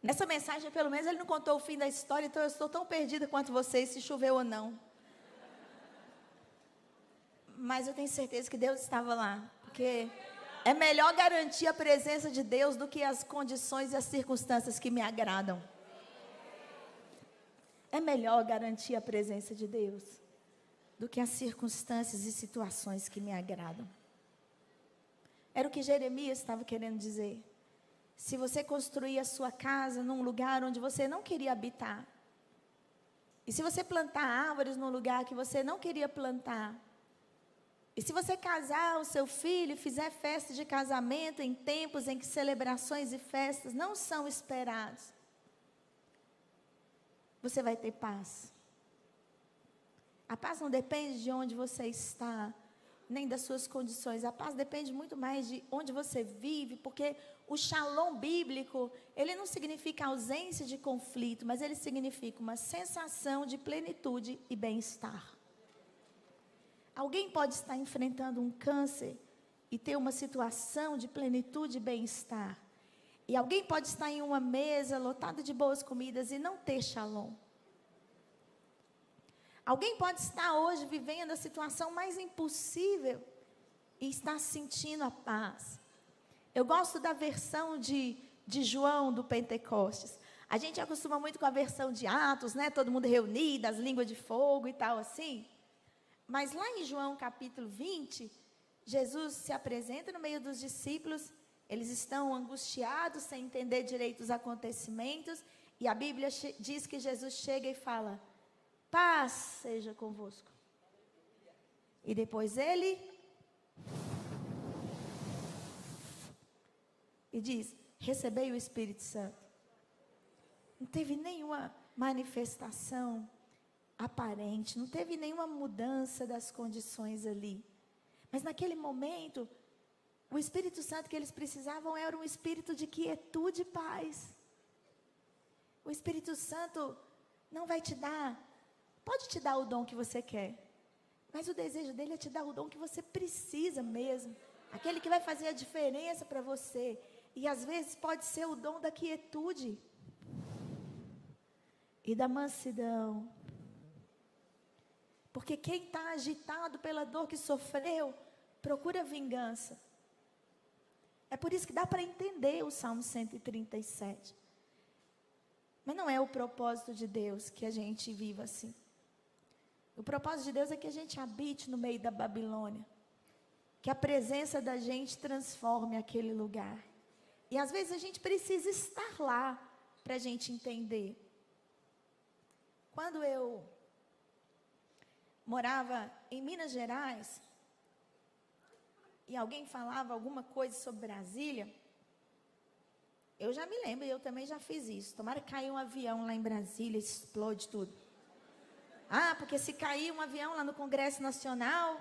Nessa mensagem, pelo menos, ele não contou o fim da história, então eu estou tão perdida quanto vocês, se choveu ou não. Mas eu tenho certeza que Deus estava lá, porque é melhor garantir a presença de Deus do que as condições e as circunstâncias que me agradam. É melhor garantir a presença de Deus do que as circunstâncias e situações que me agradam. Era o que Jeremias estava querendo dizer. Se você construir a sua casa num lugar onde você não queria habitar, e se você plantar árvores num lugar que você não queria plantar, e se você casar o seu filho e fizer festa de casamento em tempos em que celebrações e festas não são esperados, você vai ter paz. A paz não depende de onde você está, nem das suas condições. A paz depende muito mais de onde você vive, porque o shalom bíblico, ele não significa ausência de conflito, mas ele significa uma sensação de plenitude e bem-estar. Alguém pode estar enfrentando um câncer e ter uma situação de plenitude e bem-estar. E alguém pode estar em uma mesa lotada de boas comidas e não ter shalom. Alguém pode estar hoje vivendo a situação mais impossível e estar sentindo a paz. Eu gosto da versão de João do Pentecostes. A gente acostuma muito com a versão de Atos, né? Todo mundo reunido, as línguas de fogo e tal assim. Mas lá em João capítulo 20, Jesus se apresenta no meio dos discípulos. Eles estão angustiados, sem entender direito os acontecimentos. E a Bíblia diz que Jesus chega e fala, paz seja convosco. E depois ele e diz, recebei o Espírito Santo. Não teve nenhuma manifestação aparente, não teve nenhuma mudança das condições ali. Mas naquele momento, o Espírito Santo que eles precisavam era um espírito de quietude e paz. O Espírito Santo não vai te dar, pode te dar o dom que você quer, mas o desejo dele é te dar o dom que você precisa mesmo. Aquele que vai fazer a diferença para você. E às vezes pode ser o dom da quietude e da mansidão. Porque quem está agitado pela dor que sofreu, procura vingança. É por isso que dá para entender o Salmo 137. Mas não é o propósito de Deus que a gente viva assim. O propósito de Deus é que a gente habite no meio da Babilônia. Que a presença da gente transforme aquele lugar. E às vezes a gente precisa estar lá para a gente entender. Quando eu morava em Minas Gerais, e alguém falava alguma coisa sobre Brasília, eu já me lembro, eu também já fiz isso. Tomara que caia um avião lá em Brasília, explode tudo. Ah, porque se cair um avião lá no Congresso Nacional,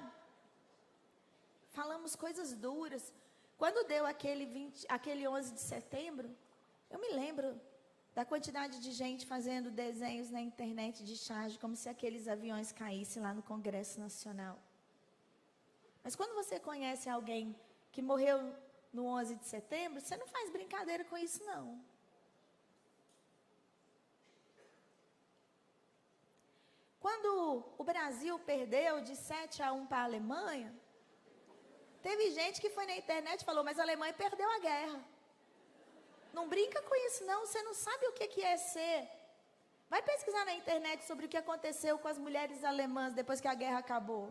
falamos coisas duras. Quando deu aquele 11 de setembro, eu me lembro da quantidade de gente fazendo desenhos na internet de charge, como se aqueles aviões caíssem lá no Congresso Nacional. Mas quando você conhece alguém que morreu no 11 de setembro, você não faz brincadeira com isso, não. Quando o Brasil perdeu de 7-1 para a Alemanha, teve gente que foi na internet e falou, mas a Alemanha perdeu a guerra. Não brinca com isso, não. Você não sabe o que é ser. Vai pesquisar na internet sobre o que aconteceu com as mulheres alemãs depois que a guerra acabou.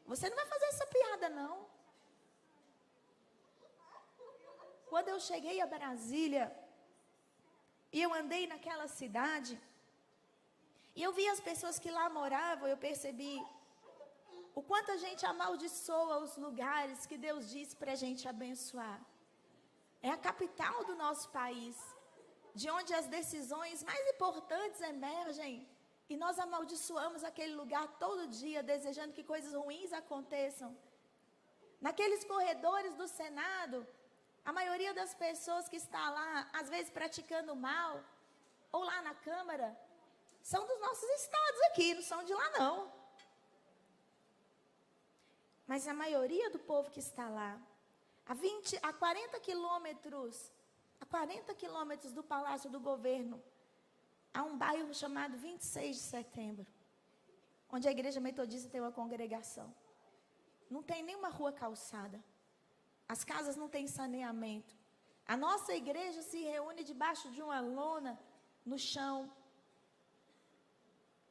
Você não vai fazer essa piada, não. Quando eu cheguei a Brasília, e eu andei naquela cidade, e eu vi as pessoas que lá moravam, eu percebi o quanto a gente amaldiçoa os lugares que Deus disse para a gente abençoar. É a capital do nosso país, de onde as decisões mais importantes emergem. E nós amaldiçoamos aquele lugar todo dia, desejando que coisas ruins aconteçam. Naqueles corredores do Senado, a maioria das pessoas que está lá, às vezes praticando mal, ou lá na Câmara, são dos nossos estados aqui, não são de lá não. Mas a maioria do povo que está lá, a 40 quilômetros do Palácio do Governo, há um bairro chamado 26 de Setembro, onde a Igreja Metodista tem uma congregação. Não tem nenhuma rua calçada. As casas não têm saneamento. A nossa igreja se reúne debaixo de uma lona no chão.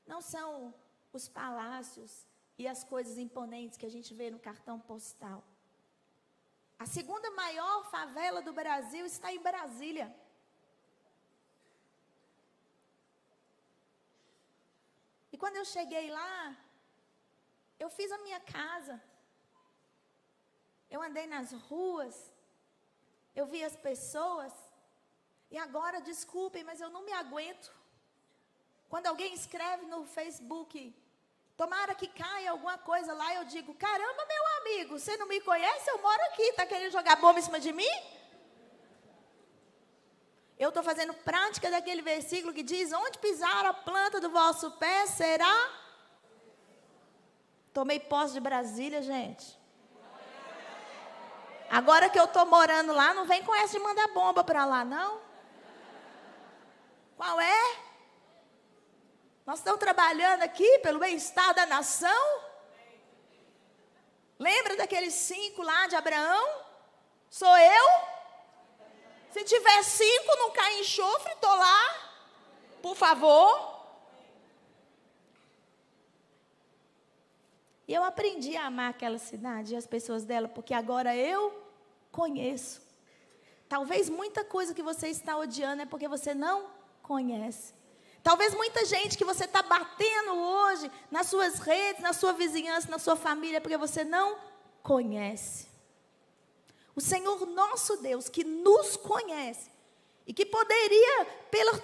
Não são os palácios e as coisas imponentes que a gente vê no cartão postal. A segunda maior favela do Brasil está em Brasília. E quando eu cheguei lá, eu fiz a minha casa. Eu andei nas ruas, eu vi as pessoas, e agora, desculpem, mas eu não me aguento. Quando alguém escreve no Facebook, tomara que caia alguma coisa lá, eu digo, caramba, meu amigo, você não me conhece? Eu moro aqui, está querendo jogar bomba em cima de mim? Eu estou fazendo prática daquele versículo que diz, onde pisar a planta do vosso pé será? Tomei posse de Brasília, gente. Agora que eu estou morando lá, não vem com essa de mandar bomba para lá, não. Qual é? Nós estamos trabalhando aqui pelo bem-estar da nação. Lembra daqueles 5 lá de Abraão? Sou eu? Se tiver 5, não cai enxofre, estou lá. Por favor. E eu aprendi a amar aquela cidade e as pessoas dela, porque agora eu conheço. Talvez muita coisa que você está odiando é porque você não conhece. Talvez muita gente que você está batendo hoje nas suas redes, na sua vizinhança, na sua família, é porque você não conhece. O Senhor nosso Deus, que nos conhece e que poderia,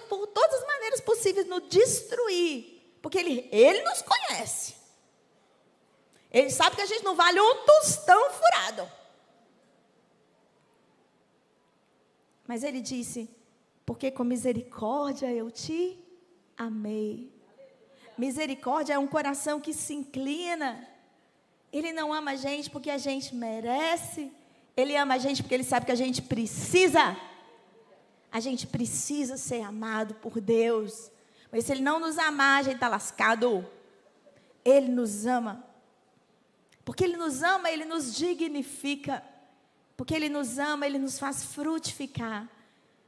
por todas as maneiras possíveis, nos destruir, porque Ele nos conhece. Ele sabe que a gente não vale um tostão furado. Mas Ele disse, porque com misericórdia eu te amei. Misericórdia é um coração que se inclina. Ele não ama a gente porque a gente merece. Ele ama a gente porque Ele sabe que a gente precisa. A gente precisa ser amado por Deus. Mas se Ele não nos amar, a gente está lascado. Ele nos ama. Porque Ele nos ama, Ele nos dignifica. Porque Ele nos ama, Ele nos faz frutificar.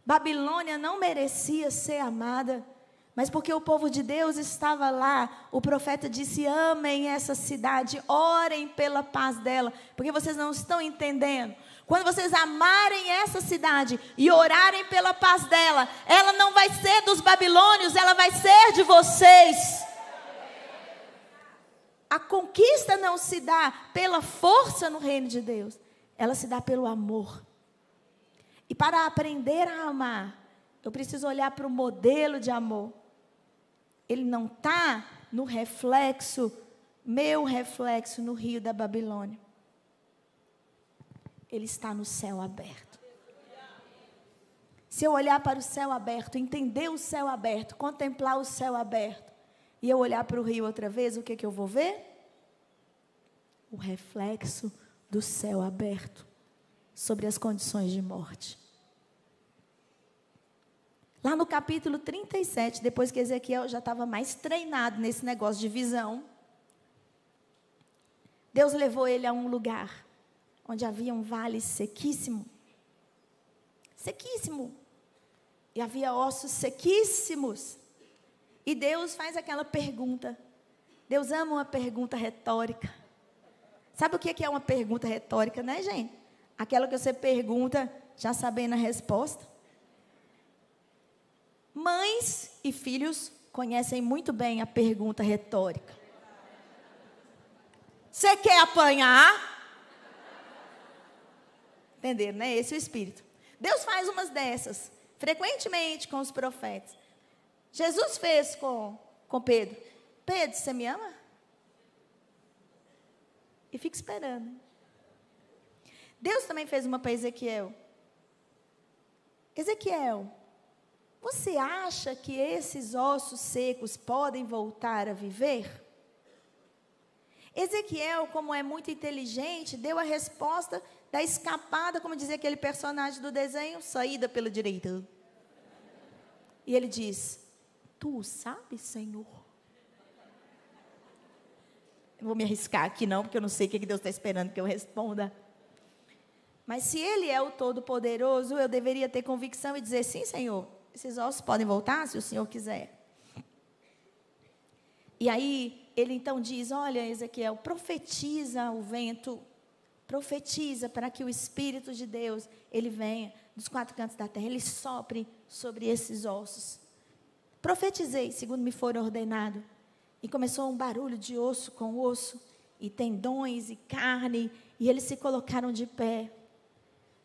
Babilônia não merecia ser amada, mas porque o povo de Deus estava lá, o profeta disse, amem essa cidade, orem pela paz dela, porque vocês não estão entendendo. Quando vocês amarem essa cidade e orarem pela paz dela, ela não vai ser dos babilônios, ela vai ser de vocês. A conquista não se dá pela força no reino de Deus, ela se dá pelo amor. E para aprender a amar, eu preciso olhar para o modelo de amor. Ele não está no reflexo, meu reflexo no rio da Babilônia. ele está no céu aberto. Se eu olhar para o céu aberto, entender o céu aberto, contemplar o céu aberto, e eu olhar para o rio outra vez, o que eu vou ver? O reflexo do céu aberto sobre as condições de morte. Lá no capítulo 37, depois que Ezequiel já estava mais treinado nesse negócio de visão, Deus levou ele a um lugar onde havia um vale sequíssimo. Sequíssimo. E havia ossos sequíssimos. E Deus faz aquela pergunta. Deus ama uma pergunta retórica. Sabe o que é uma pergunta retórica, né, gente? Aquela que você pergunta já sabendo a resposta. Mães e filhos conhecem muito bem a pergunta retórica. Você quer apanhar? Entenderam, né? Esse é o espírito. Deus faz umas dessas, frequentemente com os profetas. Jesus fez com Pedro. Pedro, você me ama? E fica esperando. Deus também fez uma para Ezequiel. Ezequiel, você acha que esses ossos secos podem voltar a viver? Ezequiel, como é muito inteligente, deu a resposta da escapada, como dizia aquele personagem do desenho, saída pela direita. E ele diz, tu sabes, Senhor? Eu vou me arriscar aqui não, porque eu não sei o que Deus está esperando que eu responda. Mas se Ele é o Todo-Poderoso, eu deveria ter convicção e dizer, sim, Senhor, esses ossos podem voltar, se o Senhor quiser. E aí, ele então diz, olha, Ezequiel, profetiza o vento, profetiza para que o Espírito de Deus, ele venha dos quatro cantos da terra, ele sopre sobre esses ossos. Profetizei, segundo me for ordenado. E começou um barulho de osso com osso, e tendões e carne, e eles se colocaram de pé.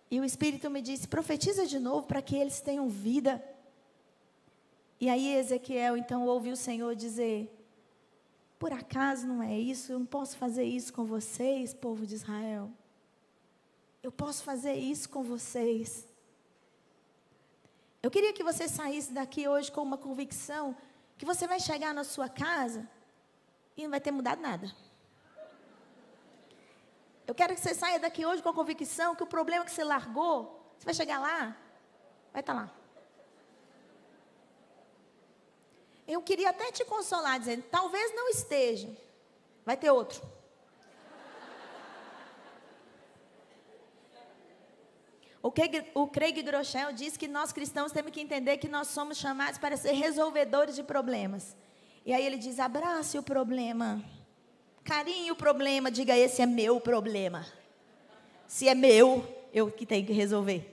E o Espírito me disse, profetiza de novo para que eles tenham vida. E aí Ezequiel então ouviu o Senhor dizer, por acaso não é isso? Eu não posso fazer isso com vocês, povo de Israel. Eu posso fazer isso com vocês. Eu queria que você saísse daqui hoje com uma convicção que você vai chegar na sua casa e não vai ter mudado nada. Eu quero que você saia daqui hoje com a convicção que o problema que você largou, você vai chegar lá, vai estar lá. Eu queria até te consolar, dizendo, talvez não esteja, vai ter outro. O Craig Groeschel diz que nós cristãos temos que entender que nós somos chamados para ser resolvedores de problemas. E aí ele diz, abrace o problema, carinhe o problema, diga, esse é meu problema. Se é meu, eu que tenho que resolver.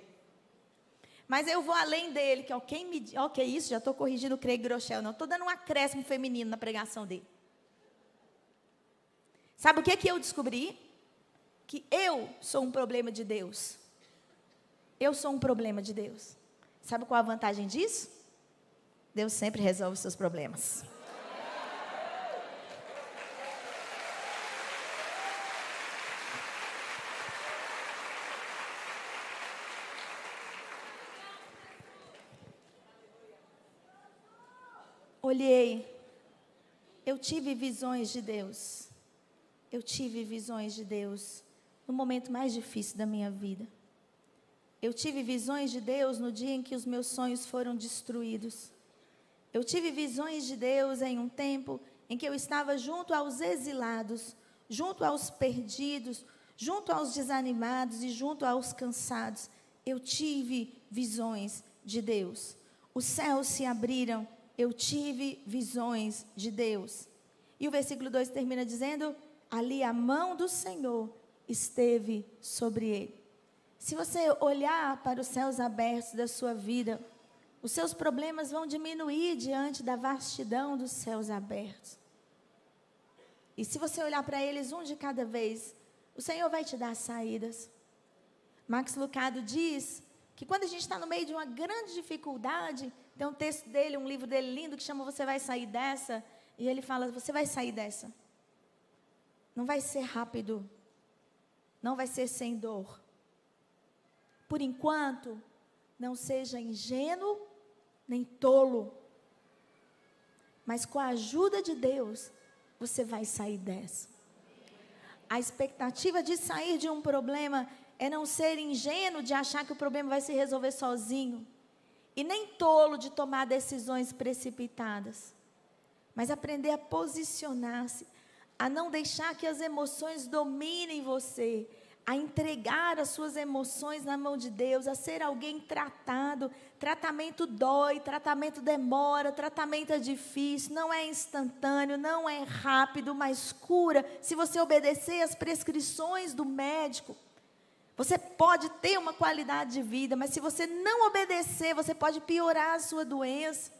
Mas eu vou além dele, que ok, isso, já estou corrigindo o Craig Groeschel, não, estou dando um acréscimo feminino na pregação dele. Sabe o que eu descobri? Que eu sou um problema de Deus. Eu sou um problema de Deus. Sabe qual a vantagem disso? Deus sempre resolve os seus problemas. Olhei, eu tive visões de Deus. Eu tive visões de Deus no momento mais difícil da minha vida. Eu tive visões de Deus no dia em que os meus sonhos foram destruídos. Eu tive visões de Deus em um tempo em que eu estava junto aos exilados, junto aos perdidos, junto aos desanimados e junto aos cansados. Eu tive visões de Deus. Os céus se abriram, eu tive visões de Deus. E o versículo 2 termina dizendo, ali a mão do Senhor esteve sobre ele. Se você olhar para os céus abertos da sua vida, os seus problemas vão diminuir diante da vastidão dos céus abertos. E se você olhar para eles um de cada vez, o Senhor vai te dar saídas. Max Lucado diz que quando a gente está no meio de uma grande dificuldade, tem um texto dele, um livro dele lindo que chama Você Vai Sair Dessa, e ele fala, você vai sair dessa. Não vai ser rápido, não vai ser sem dor. por enquanto, não seja ingênuo nem tolo. Mas com a ajuda de Deus, você vai sair dessa. A expectativa de sair de um problema é não ser ingênuo de achar que o problema vai se resolver sozinho. E nem tolo de tomar decisões precipitadas. Mas aprender a posicionar-se, a não deixar que as emoções dominem você, a entregar as suas emoções na mão de Deus, a ser alguém tratado. Tratamento dói, tratamento demora, tratamento é difícil, não é instantâneo, não é rápido, mas cura. Se você obedecer às prescrições do médico, você pode ter uma qualidade de vida, mas se você não obedecer, você pode piorar a sua doença.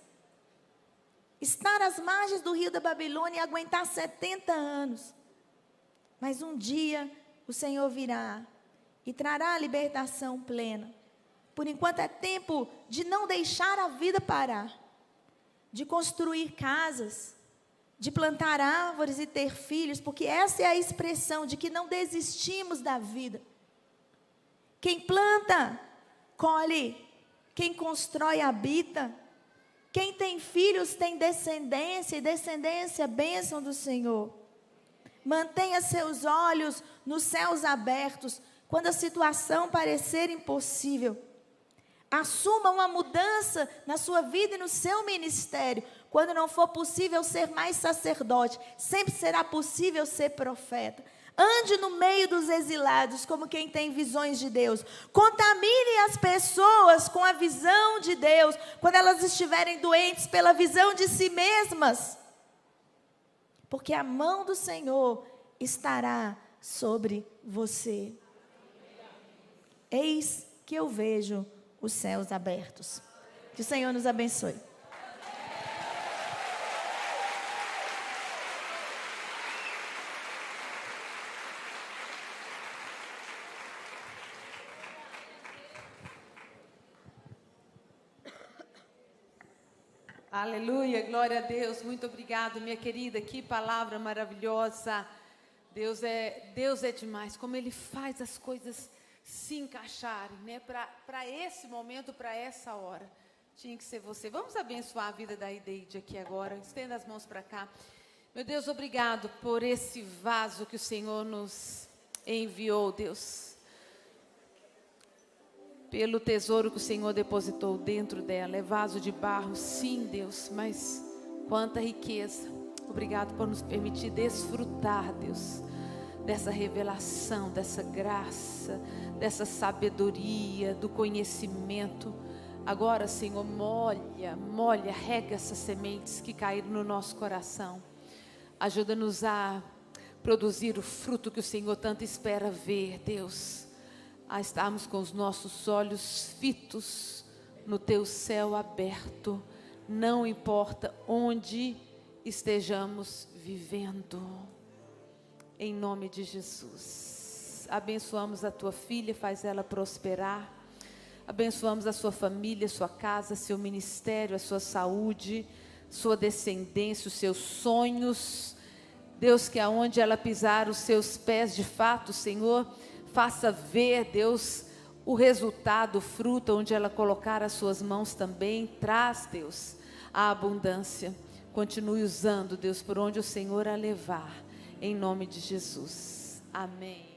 Estar às margens do rio da Babilônia e aguentar 70 anos. Mas um dia o Senhor virá e trará a libertação plena. Por enquanto é tempo de não deixar a vida parar, de construir casas, de plantar árvores e ter filhos, porque essa é a expressão de que não desistimos da vida. Quem planta, colhe. Quem constrói, habita. Quem tem filhos tem descendência, e descendência, bênção do Senhor. Mantenha seus olhos nos céus abertos, quando a situação parecer impossível. Assuma uma mudança na sua vida e no seu ministério. Quando não for possível ser mais sacerdote, sempre será possível ser profeta. Ande no meio dos exilados, como quem tem visões de Deus. Contamine as pessoas com a visão de Deus, quando elas estiverem doentes pela visão de si mesmas. Porque a mão do Senhor estará sobre você. Eis que eu vejo os céus abertos. Que o Senhor nos abençoe. Aleluia, glória a Deus, muito obrigado, minha querida, que palavra maravilhosa. Deus é demais, como Ele faz as coisas se encaixarem, né? Para esse momento, para essa hora, tinha que ser você. Vamos abençoar a vida da Ideide aqui agora, estenda as mãos para cá. Meu Deus, obrigado por esse vaso que o Senhor nos enviou, Deus. Pelo tesouro que o Senhor depositou dentro dela. É vaso de barro, sim, Deus, mas quanta riqueza. Obrigado por nos permitir desfrutar, Deus, dessa revelação, dessa graça, dessa sabedoria, do conhecimento. Agora, Senhor, molha, rega essas sementes que caíram no nosso coração. Ajuda-nos a produzir o fruto que o Senhor tanto espera ver, Deus. A estarmos com os nossos olhos fitos no Teu céu aberto, não importa onde estejamos vivendo, em nome de Jesus. Abençoamos a Tua filha, faz ela prosperar, abençoamos a sua família, sua casa, seu ministério, a sua saúde, sua descendência, os seus sonhos. Deus, que aonde ela pisar os seus pés, de fato, Senhor, faça ver, Deus, o resultado, o fruto, onde ela colocar as suas mãos também. Traz, Deus, a abundância. Continue usando, Deus, por onde o Senhor a levar. Em nome de Jesus. Amém.